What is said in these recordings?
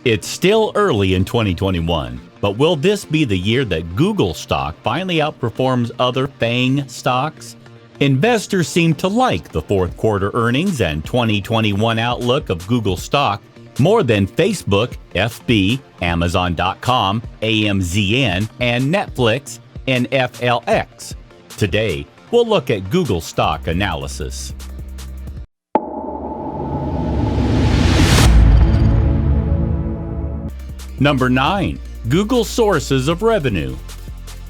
It's still early in 2021, but will this be the year that Google stock finally outperforms other FANG stocks? Investors seem to like the fourth quarter earnings and 2021 outlook of Google stock more than Facebook, FB, Amazon.com, AMZN, and Netflix, NFLX. Today, we'll look at Google stock analysis. Number 9. Google sources of revenue.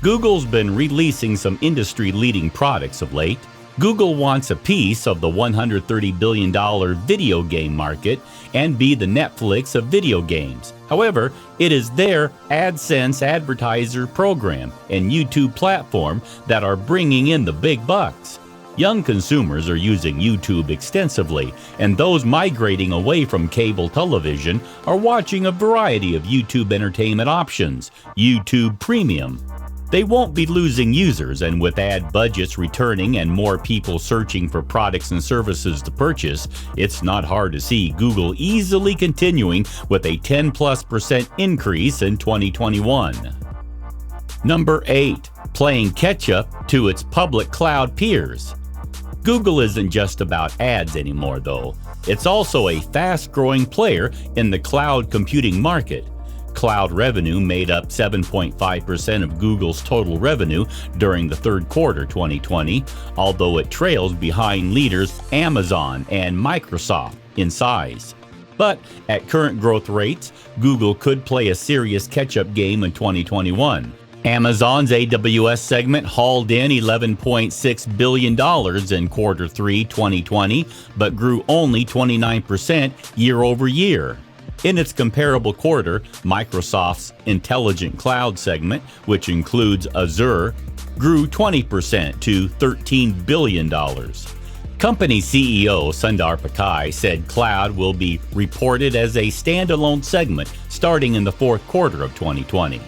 Google's been releasing some industry-leading products of late. Google wants a piece of the $130 billion video game market and be the Netflix of video games. However, it is their AdSense advertiser program and YouTube platform that are bringing in the big bucks. Young consumers are using YouTube extensively, and those migrating away from cable television are watching a variety of YouTube entertainment options, YouTube Premium. They won't be losing users, and with ad budgets returning and more people searching for products and services to purchase, it's not hard to see Google easily continuing with a 10+% increase in 2021. Number 8. Playing catch-up to its public cloud peers. Google isn't just about ads anymore, though. It's also a fast-growing player in the cloud computing market. Cloud revenue made up 7.5% of Google's total revenue during the third quarter 2020, although it trails behind leaders Amazon and Microsoft in size. But at current growth rates, Google could play a serious catch-up game in 2021. Amazon's AWS segment hauled in $11.6 billion in quarter 3 2020, but grew only 29% year over year. In its comparable quarter, Microsoft's Intelligent Cloud segment, which includes Azure, grew 20% to $13 billion. Company CEO Sundar Pichai said cloud will be reported as a standalone segment starting in the fourth quarter of 2020.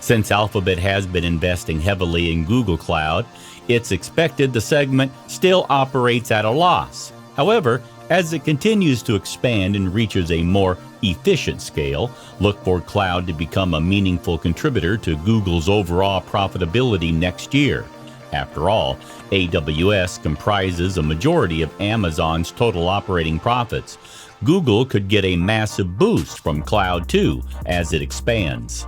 Since Alphabet has been investing heavily in Google Cloud, it's expected the segment still operates at a loss. However, as it continues to expand and reaches a more efficient scale, look for cloud to become a meaningful contributor to Google's overall profitability next year. After all, AWS comprises a majority of Amazon's total operating profits. Google could get a massive boost from cloud too as it expands.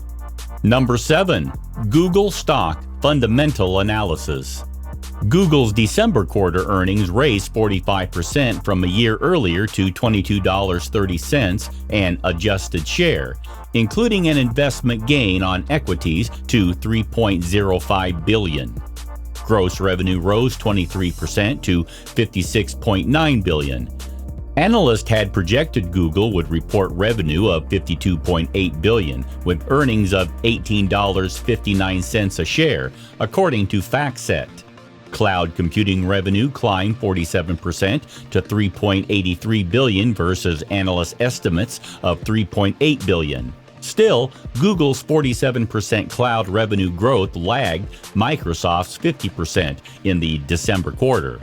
Number 7. Google stock fundamental analysis. Google's December quarter earnings raised 45% from a year earlier to $22.30 an adjusted share, including an investment gain on equities to $3.05 billion. Gross revenue rose 23% to $56.9 billion. Analysts had projected Google would report revenue of $52.8 billion, with earnings of $18.59 a share, according to FactSet. Cloud computing revenue climbed 47% to $3.83 billion versus analyst estimates of $3.8 billion. Still, Google's 47% cloud revenue growth lagged Microsoft's 50% in the December quarter.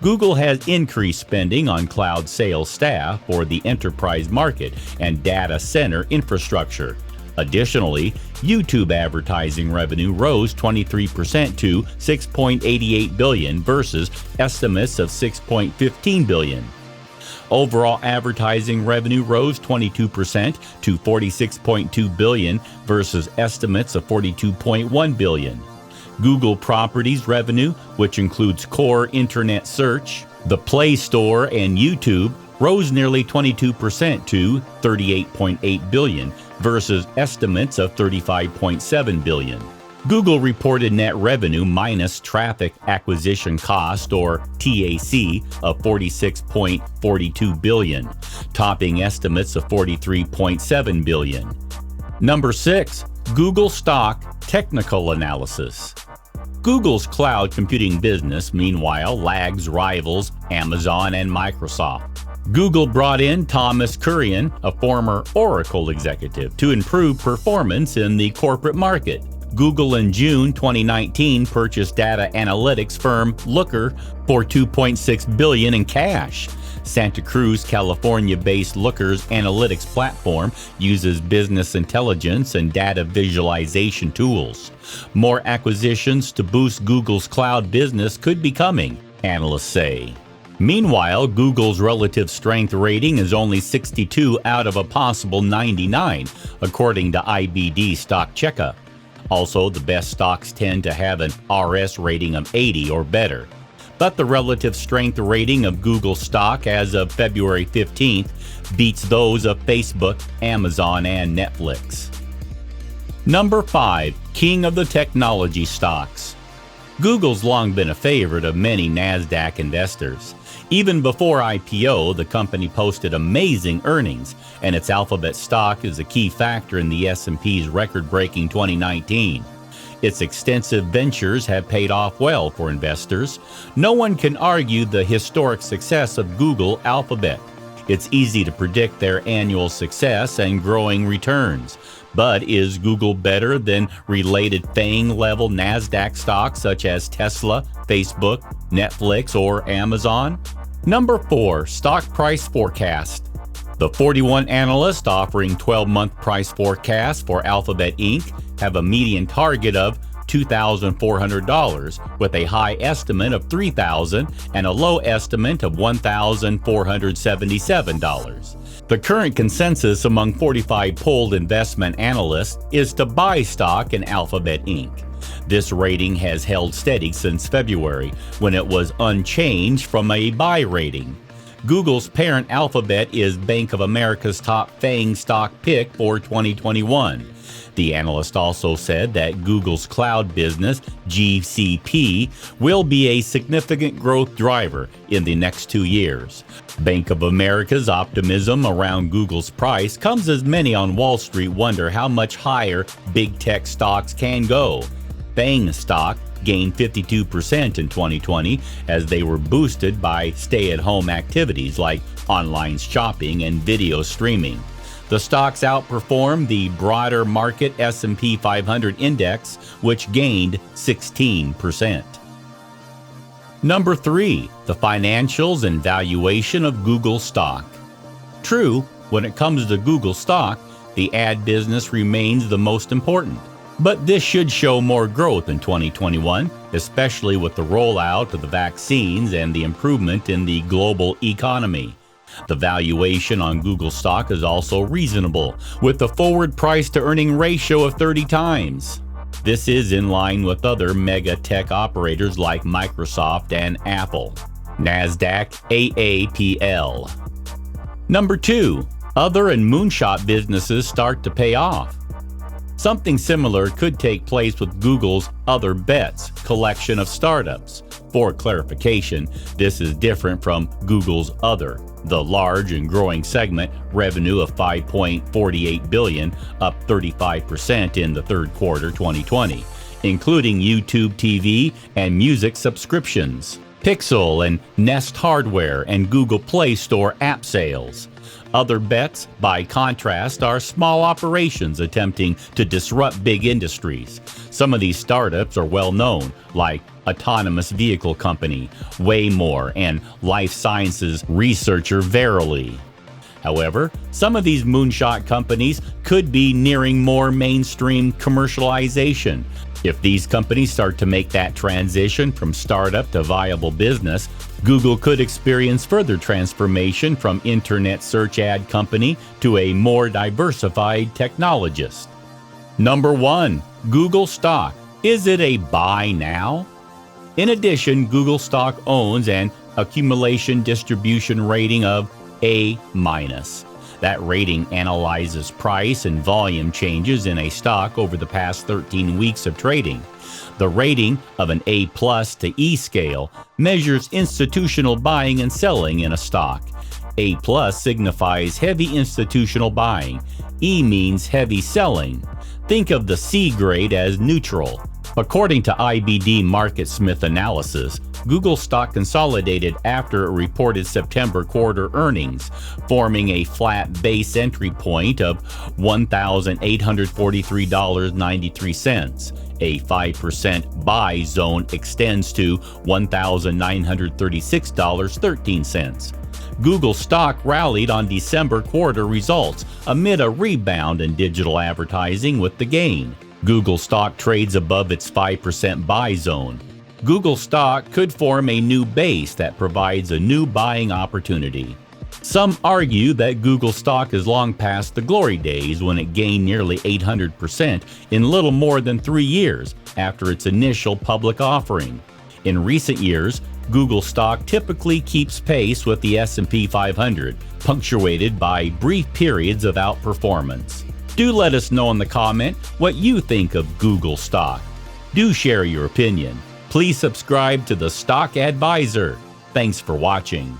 Google has increased spending on cloud sales staff for the enterprise market and data center infrastructure. Additionally, YouTube advertising revenue rose 23% to $6.88 billion versus estimates of $6.15 billion. Overall advertising revenue rose 22% to $46.2 billion versus estimates of $42.1 billion. Google Properties revenue, which includes core internet search, the Play Store, and YouTube, rose nearly 22% to $38.8 billion versus estimates of $35.7 billion. Google reported net revenue minus traffic acquisition cost, or TAC, of $46.42 billion, topping estimates of $43.7 billion. Number 6. Google stock technical analysis. Google's cloud computing business, meanwhile, lags rivals Amazon and Microsoft. Google brought in Thomas Kurian, a former Oracle executive, to improve performance in the corporate market. Google in June 2019 purchased data analytics firm Looker for $2.6 billion in cash. Santa Cruz, California-based Looker's analytics platform uses business intelligence and data visualization tools. More acquisitions to boost Google's cloud business could be coming, analysts say. Meanwhile, Google's relative strength rating is only 62 out of a possible 99, according to IBD Stock Checkup. Also, the best stocks tend to have an RS rating of 80 or better. But the relative strength rating of Google stock as of February 15th beats those of Facebook, Amazon, and Netflix. Number 5. King of the technology stocks. Google's long been a favorite of many NASDAQ investors. Even before IPO, the company posted amazing earnings, and its Alphabet stock is a key factor in the S&P's record-breaking 2019. Its extensive ventures have paid off well for investors. No one can argue the historic success of Google Alphabet. It's easy to predict their annual success and growing returns. But is Google better than related FANG-level NASDAQ stocks such as Tesla, Facebook, Netflix, or Amazon? Number 4. Stock price forecast. The 41 analysts offering 12-month price forecasts for Alphabet Inc. have a median target of $2,400, with a high estimate of $3,000 and a low estimate of $1,477. The current consensus among 45 polled investment analysts is to buy stock in Alphabet Inc. This rating has held steady since February, when it was unchanged from a buy rating. Google's parent Alphabet is Bank of America's top FANG stock pick for 2021. The analyst also said that Google's cloud business, GCP, will be a significant growth driver in the next 2 years. Bank of America's optimism around Google's price comes as many on Wall Street wonder how much higher big tech stocks can go. FANG stock gained 52% in 2020 as they were boosted by stay-at-home activities like online shopping and video streaming. The stocks outperformed the broader market S&P 500 index, which gained 16%. Number 3. The financials and valuation of Google stock. True, when it comes to Google stock, the ad business remains the most important. But this should show more growth in 2021, especially with the rollout of the vaccines and the improvement in the global economy. The valuation on Google stock is also reasonable, with a forward price-to-earning ratio of 30 times. This is in line with other mega tech operators like Microsoft and Apple. NASDAQ AAPL. Number 2. Other and moonshot businesses start to pay off. Something similar could take place with Google's Other Bets collection of startups. For clarification, this is different from Google's Other, the large and growing segment revenue of $5.48 billion, up 35% in the third quarter 2020, including YouTube TV and music subscriptions, Pixel and Nest hardware, and Google Play Store app sales. Other bets, by contrast, are small operations attempting to disrupt big industries. Some of these startups are well known, like autonomous vehicle company Waymore and life sciences researcher Verily. However, some of these moonshot companies could be nearing more mainstream commercialization. If these companies start to make that transition from startup to viable business, Google could experience further transformation from internet search ad company to a more diversified technologist. Number 1. Google stock. Is it a buy now? In addition, Google stock owns an accumulation distribution rating of A-. That rating analyzes price and volume changes in a stock over the past 13 weeks of trading. The rating of an A+ to E scale measures institutional buying and selling in a stock. A+ signifies heavy institutional buying. E means heavy selling. Think of the C grade as neutral. According to IBD MarketSmith analysis, Google stock consolidated after it reported September quarter earnings, forming a flat base entry point of $1,843.93. A 5% buy zone extends to $1,936.13. Google stock rallied on December quarter results amid a rebound in digital advertising with the gain. Google stock trades above its 5% buy zone. Google stock could form a new base that provides a new buying opportunity. Some argue that Google stock is long past the glory days when it gained nearly 800% in little more than 3 years after its initial public offering. In recent years, Google stock typically keeps pace with the S&P 500, punctuated by brief periods of outperformance. Do let us know in the comment what you think of Google stock. Do share your opinion. Please subscribe to the Stock Advisor. Thanks for watching.